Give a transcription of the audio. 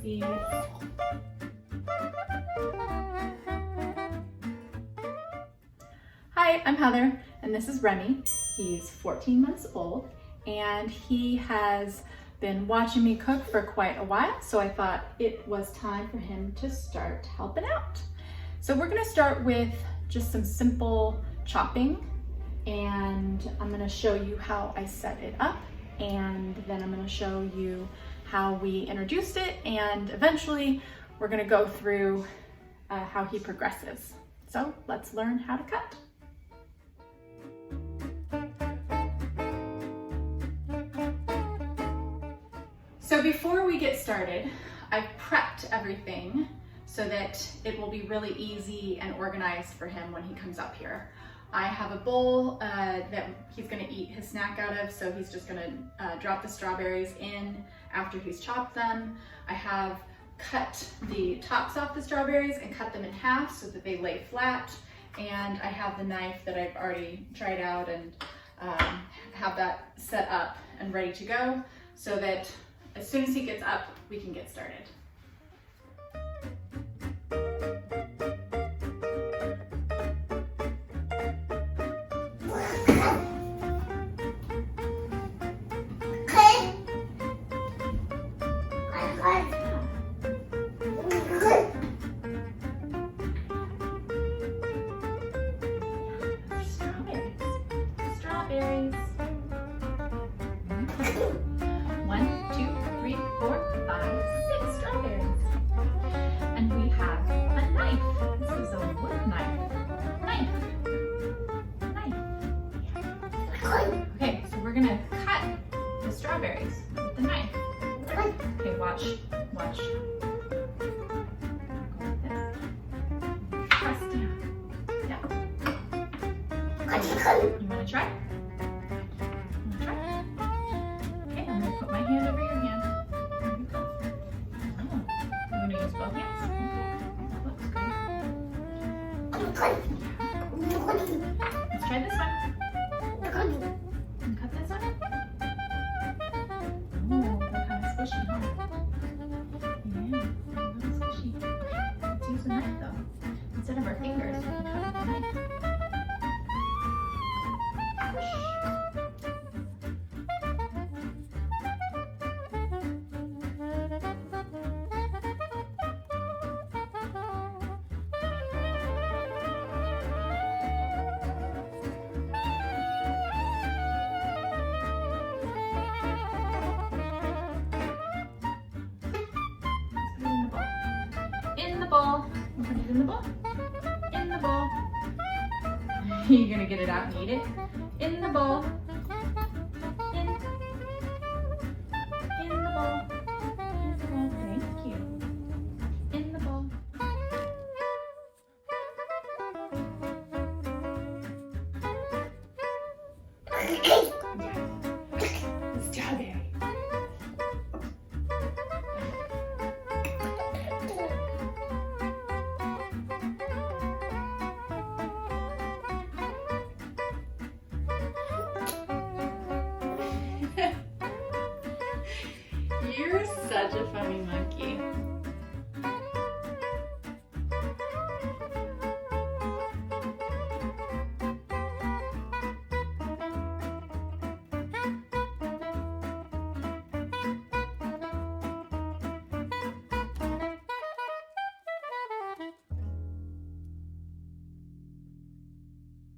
squeeze. Hi, I'm Heather, and this is Rémy. He's 14 months old, and he has been watching me cook for quite a while, so I thought it was time for him to start helping out. So we're gonna start with just some simple chopping, and I'm gonna show you how I set it up, and then I'm gonna show you how we introduced it, and eventually we're gonna go through how he progresses. So let's learn how to cut. So before we get started, I've prepped everything so that it will be really easy and organized for him when he comes up here. I have a bowl that he's gonna eat his snack out of, so he's just gonna drop the strawberries in after he's chopped them. I have cut the tops off the strawberries and cut them in half so that they lay flat. And I have the knife that I've already tried out and have that set up and ready to go so that as soon as he gets up, we can get started. Strawberries. 1, 2, 3, 4, 5, 6 strawberries. And we have a knife. This is a wood knife. Knife. Okay, so we're gonna cut the strawberries with the knife. Okay, watch. Press down. Yeah. You wanna try? Okay, I'm gonna put my hand over your hand. There you go. Oh, I'm gonna use both hands. That looks good. Let's try this one. And cut this one. Oh, they're kind of squishy, huh? Yeah, a little squishy. Let's use a knife though. Instead of our fingers, we can cut with a knife. In the bowl. Put it in the bowl. In the bowl. You're gonna get it out and eat it. In the bowl.